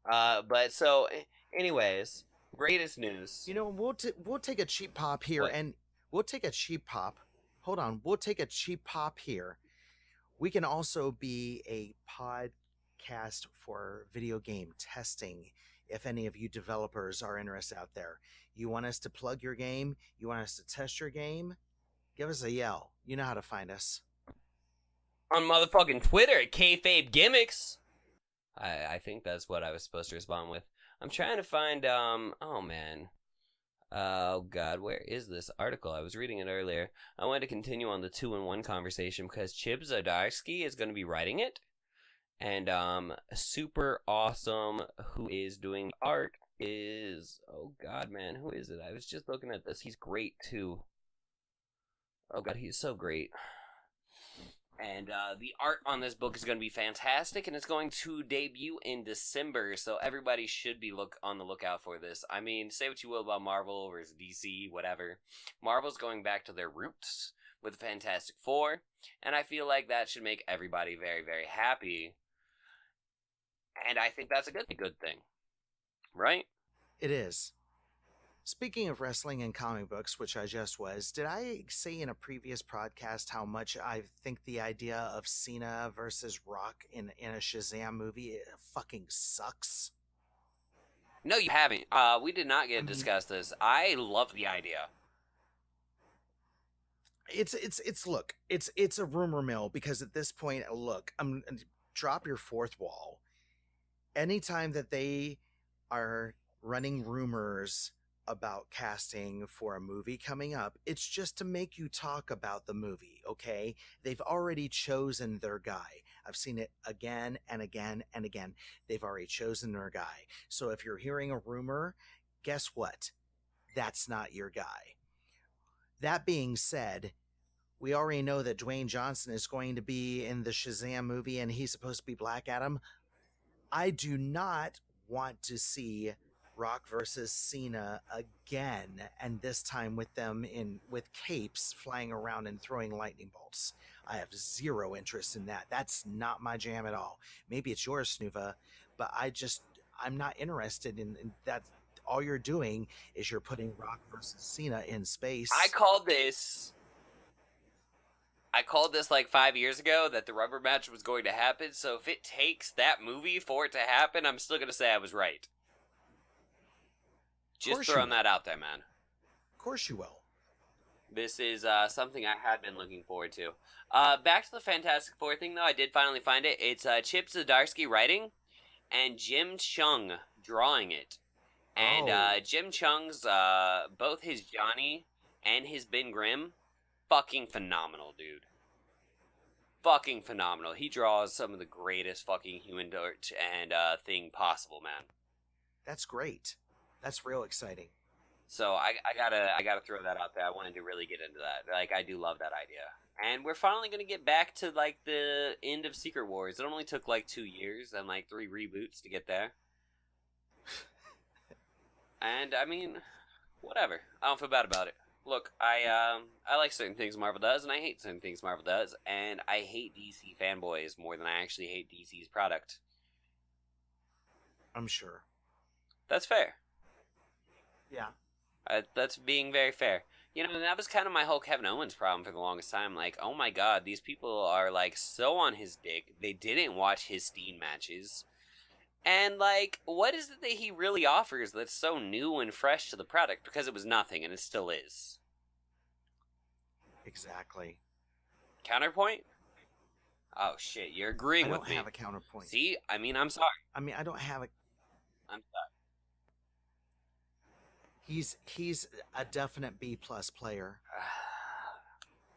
Speaker 5: But so, anyways, greatest news.
Speaker 4: You know, we'll take a cheap pop here,
Speaker 5: What?
Speaker 4: and we'll take a cheap pop. Hold on, we'll take a cheap pop here. We can also be a podcast for video game testing. If any of you developers are interested out there, you want us to plug your game, you want us to test your game, give us a yell. You know how to find us.
Speaker 5: On motherfucking Twitter at Kayfabe Gimmicks. I think that's what I was supposed to respond with. I'm trying to find, oh man. Oh god, where is this article? I was reading it earlier. I wanted to continue on the 2-in-1 conversation because Chip Zdarsky is going to be writing it. And, super awesome who is doing art is, oh god man, who is it? I was just looking at this. He's great too. Oh god, he's so great. And the art on this book is going to be fantastic, and it's going to debut in December, so everybody should be on the lookout for this. I mean, say what you will about Marvel versus DC, whatever. Marvel's going back to their roots with the Fantastic Four, and I feel like that should make everybody very, very happy. And I think that's a good thing. Right?
Speaker 4: It is. Speaking of wrestling and comic books, which I just was, did I say in a previous podcast how much I think the idea of Cena versus Rock in a Shazam movie fucking sucks?
Speaker 5: No, you haven't. We did not get to discuss this. I love the idea.
Speaker 4: Look, it's a rumor mill, because at this point, look, drop your fourth wall. Anytime that they are running rumors about casting for a movie coming up. It's just to make you talk about the movie, okay? They've already chosen their guy. I've seen it again and again and again. They've already chosen their guy. So if you're hearing a rumor, guess what? That's not your guy. That being said, we already know that Dwayne Johnson is going to be in the Shazam movie and he's supposed to be Black Adam. I do not want to see Rock versus Cena again, and this time with them with capes flying around and throwing lightning bolts. I have zero interest in that. That's not my jam at all. Maybe it's yours, sNooVa, but I'm not interested in that. All you're doing is you're putting Rock versus Cena in space.
Speaker 5: I called this like 5 years ago that the rubber match was going to happen, so if it takes that movie for it to happen, I'm still going to say I was right. Just throwing that out there, man.
Speaker 4: Of course you will.
Speaker 5: This is something I had been looking forward to. Back to the Fantastic Four thing, though. I did finally find it. It's Chip Zdarsky writing and Jim Chung drawing it. And Jim Chung's, both his Johnny and his Ben Grimm, fucking phenomenal, dude. Fucking phenomenal. He draws some of the greatest fucking human dirt and thing possible, man.
Speaker 4: That's great. That's real exciting.
Speaker 5: So I gotta throw that out there. I wanted to really get into that. Like, I do love that idea. And we're finally gonna get back to like the end of Secret Wars. It only took like 2 years and like 3 reboots to get there. And I mean, whatever. I don't feel bad about it. Look, I like certain things Marvel does, and I hate certain things Marvel does, and I hate DC fanboys more than I actually hate DC's product.
Speaker 4: I'm sure.
Speaker 5: That's fair.
Speaker 4: Yeah.
Speaker 5: That's being very fair. You know, and that was kind of my whole Kevin Owens problem for the longest time. Like, oh my god, these people are, like, so on his dick. They didn't watch his Steen matches. And, like, what is it that he really offers that's so new and fresh to the product? Because it was nothing, and it still is.
Speaker 4: Exactly.
Speaker 5: Counterpoint? Oh, shit, you're agreeing with me.
Speaker 4: I don't have a counterpoint.
Speaker 5: See? I mean, I'm sorry.
Speaker 4: I mean, I don't have a...
Speaker 5: I'm sorry.
Speaker 4: He's a definite B-plus player.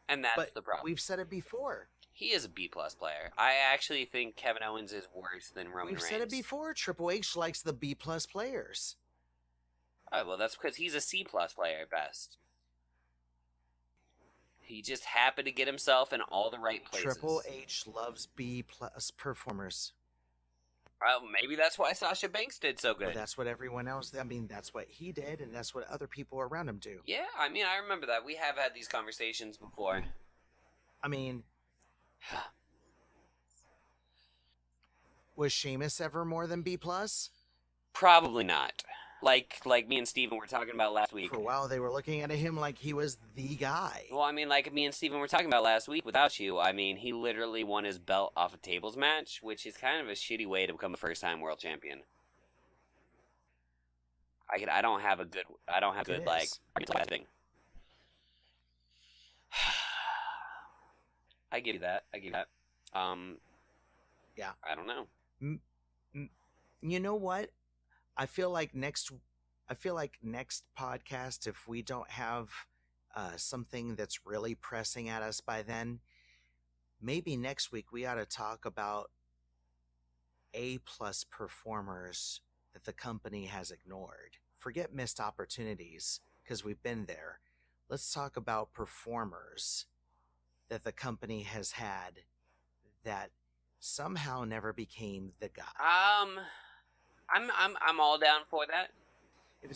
Speaker 5: And that's the problem.
Speaker 4: We've said it before.
Speaker 5: He is a B-plus player. I actually think Kevin Owens is worse than Roman Reigns.
Speaker 4: We've said it before. Triple H likes the B-plus players.
Speaker 5: Oh, well, that's because he's a C-plus player at best. He just happened to get himself in all the right places.
Speaker 4: Triple H loves B-plus performers.
Speaker 5: Well, maybe that's why Sasha Banks did so good.
Speaker 4: Well, that's what everyone else... I mean, that's what he did, and that's what other people around him do.
Speaker 5: Yeah, I mean, I remember that. We have had these conversations before.
Speaker 4: I mean... Was Sheamus ever more than B-plus?
Speaker 5: Probably not. Like me and Steven were talking about last week.
Speaker 4: For a while, they were looking at him like he was the guy.
Speaker 5: Well, I mean, like me and Steven were talking about last week without you. I mean, he literally won his belt off a tables match, which is kind of a shitty way to become a first-time world champion. I don't have good like thing. I give you that.
Speaker 4: Yeah.
Speaker 5: I don't know.
Speaker 4: You know what? I feel like next podcast, if we don't have something that's really pressing at us by then, maybe next week we ought to talk about A-plus performers that the company has ignored. Forget missed opportunities, because we've been there. Let's talk about performers that the company has had that somehow never became the guy.
Speaker 5: I'm all down for that.
Speaker 4: If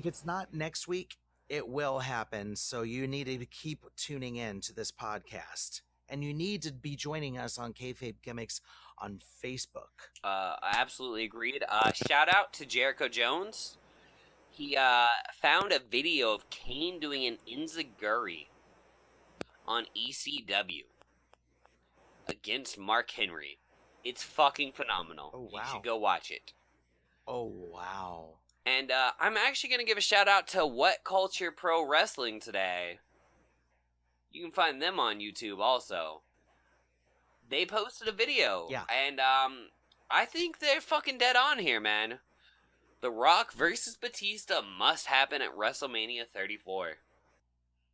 Speaker 4: it's not next week, it will happen. So you need to keep tuning in to this podcast, and you need to be joining us on Kayfabe Gimmicks on Facebook.
Speaker 5: I absolutely agreed. Shout out to Jericho Jones. He found a video of Kane doing an enziguri on ECW against Mark Henry. It's fucking phenomenal.
Speaker 4: Oh, wow.
Speaker 5: You should go watch it.
Speaker 4: Oh, wow.
Speaker 5: And I'm actually going to give a shout out to What Culture Pro Wrestling today. You can find them on YouTube also. They posted a video.
Speaker 4: Yeah.
Speaker 5: And I think they're fucking dead on here, man. The Rock versus Batista must happen at WrestleMania 34.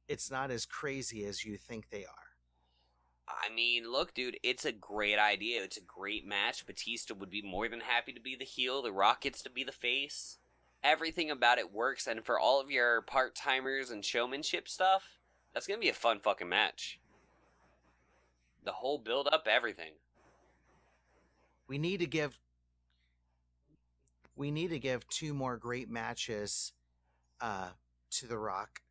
Speaker 4: It's not as crazy as you think they are.
Speaker 5: I mean, look, dude, it's a great idea. It's a great match. Batista would be more than happy to be the heel. The Rock gets to be the face. Everything about it works, and for all of your part-timers and showmanship stuff, that's going to be a fun fucking match. The whole build-up, everything.
Speaker 4: We need to give 2 more great matches to The Rock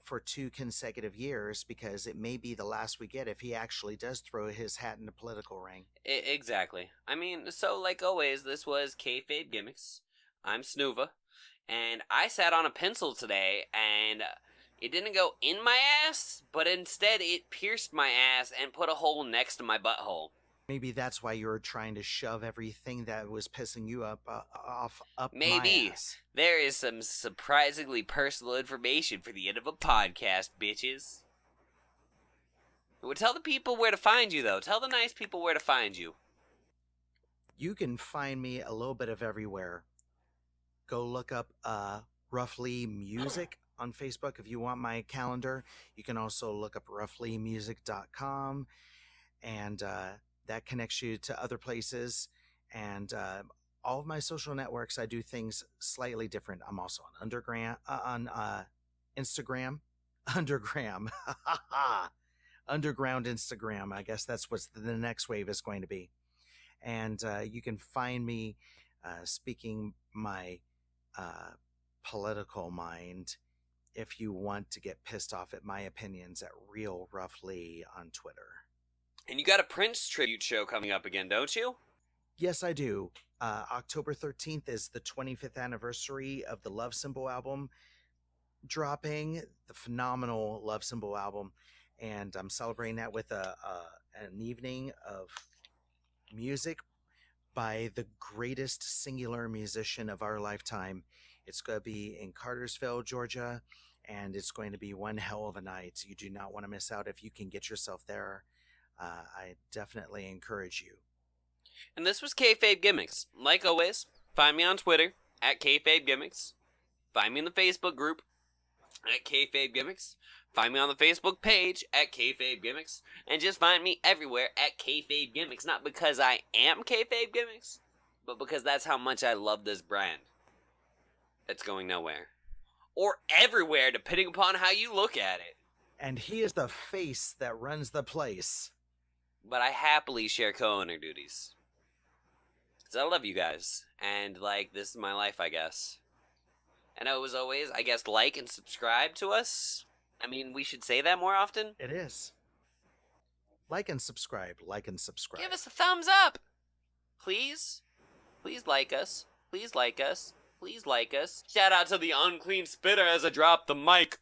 Speaker 4: for 2 consecutive years, because it may be the last we get if he actually does throw his hat in the political ring.
Speaker 5: Exactly. I mean, so like always, this was Kayfabe Gimmicks. I'm sNooVa, and I sat on a pencil today, and it didn't go in my ass, but instead it pierced my ass and put a hole next to my butthole.
Speaker 4: Maybe that's why you were trying to shove everything that was pissing you up up
Speaker 5: Maybe.
Speaker 4: my ass.
Speaker 5: There is some surprisingly personal information for the end of a podcast, bitches. Well, tell the people where to find you, though. Tell the nice people where to find you.
Speaker 4: You can find me a little bit of everywhere. Go look up Roughly Music on Facebook if you want my calendar. You can also look up roughlymusic.com, and that connects you to other places. And all of my social networks, I do things slightly different. I'm also on Instagram. Underground Instagram. I guess that's what the next wave is going to be. And you can find me speaking my political mind if you want to get pissed off at my opinions at Real Roughly on Twitter.
Speaker 5: And you got a Prince tribute show coming up again, don't you?
Speaker 4: Yes, I do. October 13th is the 25th anniversary of the Love Symbol album dropping, the phenomenal Love Symbol album, and I'm celebrating that with an evening of music by the greatest singular musician of our lifetime. It's going to be in Cartersville, Georgia, and it's going to be one hell of a night. You do not want to miss out if you can get yourself there. I definitely encourage you.
Speaker 5: And this was Kayfabe Gimmicks. Like always, find me on Twitter at Kayfabe Gimmicks. Find me in the Facebook group at Kayfabe Gimmicks. Find me on the Facebook page at Kayfabe Gimmicks. And just find me everywhere at Kayfabe Gimmicks. Not because I am Kayfabe Gimmicks, but because that's how much I love this brand. It's going nowhere. Or everywhere, depending upon how you look at it.
Speaker 4: And he is the face that runs the place.
Speaker 5: But I happily share co-owner duties. Because I love you guys. And, like, this is my life, I guess. And as always, I guess, like and subscribe to us. I mean, we should say that more often.
Speaker 4: It is. Like and subscribe. Like and subscribe.
Speaker 5: Give us a thumbs up. Please. Please like us. Please like us. Please like us. Shout out to the unclean spitter as I drop the mic.